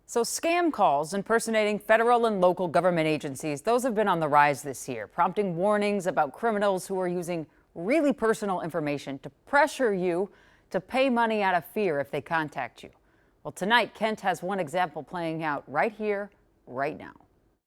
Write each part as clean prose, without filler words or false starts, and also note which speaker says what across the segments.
Speaker 1: So scam calls impersonating federal and local government agencies, those have been on the rise this year, prompting warnings about criminals who are using really personal information to pressure you to pay money out of fear if they contact you. Well, tonight, Kent has one example playing out right here, right now.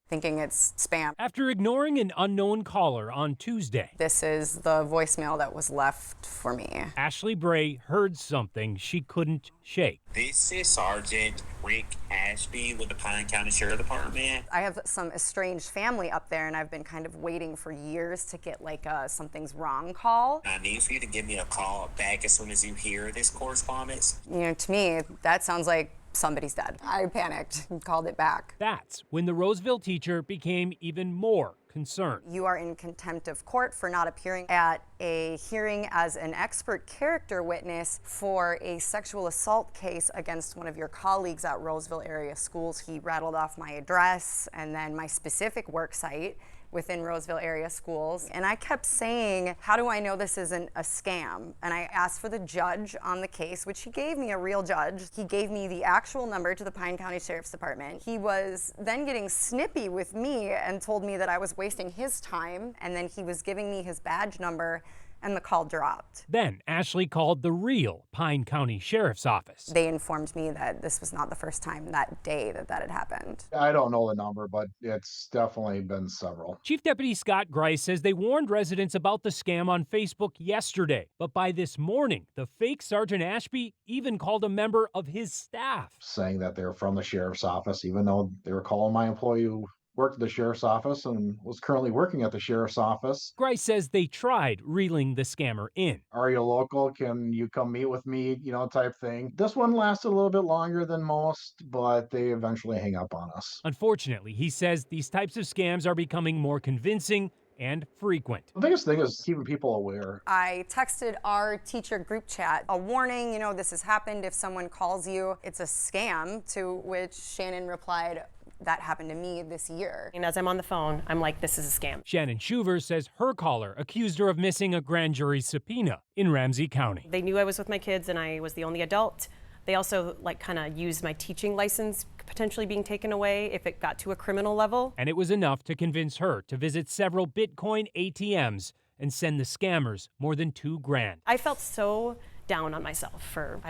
Speaker 2: Thinking it's spam.
Speaker 3: After ignoring an unknown caller on Tuesday,
Speaker 2: This is the voicemail that was left for me.
Speaker 3: Ashley Bray heard something she couldn't shake.
Speaker 4: This is Sergeant Rick Ashby with the Pine County Sheriff Department.
Speaker 2: I have some estranged family up there, and I've been kind of waiting for years to get like a something's wrong call.
Speaker 4: I need for you to give me a call back as soon as you hear this correspondence.
Speaker 2: You know, to me, that sounds like somebody's dead. I panicked and called it back.
Speaker 3: That's when the Roseville teacher became even more concerned.
Speaker 2: You are in contempt of court for not appearing at a hearing as an expert character witness for a sexual assault case against one of your colleagues at Roseville area schools. He rattled off my address and then my specific work site within Roseville area schools. And I kept saying, how do I know this isn't a scam? And I asked for the judge on the case, which he gave me, a real judge. He gave me the actual number to the Pine County Sheriff's Department. He was then getting snippy with me and told me that I was wasting his time. And then he was giving me his badge number, and the call dropped.
Speaker 3: Then Ashley called the real Pine County Sheriff's Office.
Speaker 2: They informed me that this was not the first time that day that that had happened.
Speaker 5: I don't know the number, but it's definitely been several.
Speaker 3: Chief Deputy Scott Grice says they warned residents about the scam on Facebook yesterday. But by this morning, the fake Sergeant Ashby even called a member of his staff,
Speaker 5: Saying that they're from the sheriff's office, even though they were calling my employee who worked at the sheriff's office and was currently working at the sheriff's office.
Speaker 3: Grice says they tried reeling the scammer in.
Speaker 5: Are you local? Can you come meet with me? Type thing. This one lasted a little bit longer than most, but they eventually hang up on us.
Speaker 3: Unfortunately, he says these types of scams are becoming more convincing and frequent.
Speaker 5: The biggest thing is keeping people aware.
Speaker 2: I texted our teacher group chat a warning, this has happened. If someone calls you, it's a scam, to which Shannon replied, that happened to me this year.
Speaker 6: And as I'm on the phone, I'm like, this is a scam.
Speaker 3: Shannon Schuver says her caller accused her of missing a grand jury subpoena in Ramsey County.
Speaker 6: They knew I was with my kids and I was the only adult. They also kind of used my teaching license potentially being taken away if it got to a criminal level.
Speaker 3: And it was enough to convince her to visit several Bitcoin ATMs and send the scammers more than $2 grand.
Speaker 6: I felt so down on myself for,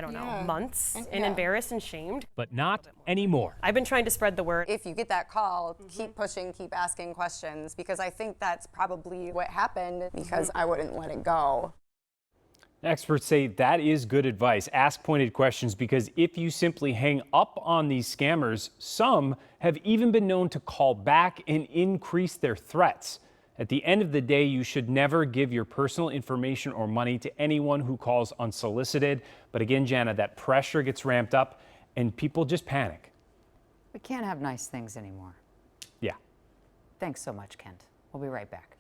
Speaker 6: months and embarrassed and shamed.
Speaker 3: But not anymore.
Speaker 6: I've been trying to spread the word.
Speaker 2: If you get that call, keep pushing, keep asking questions, because I think that's probably what happened, because I wouldn't let it go.
Speaker 7: Experts say that is good advice. Ask pointed questions, because if you simply hang up on these scammers, some have even been known to call back and increase their threats. At the end of the day, you should never give your personal information or money to anyone who calls unsolicited. But again, Jana, that pressure gets ramped up and people just panic.
Speaker 1: We can't have nice things anymore.
Speaker 7: Yeah.
Speaker 1: Thanks so much, Kent. We'll be right back.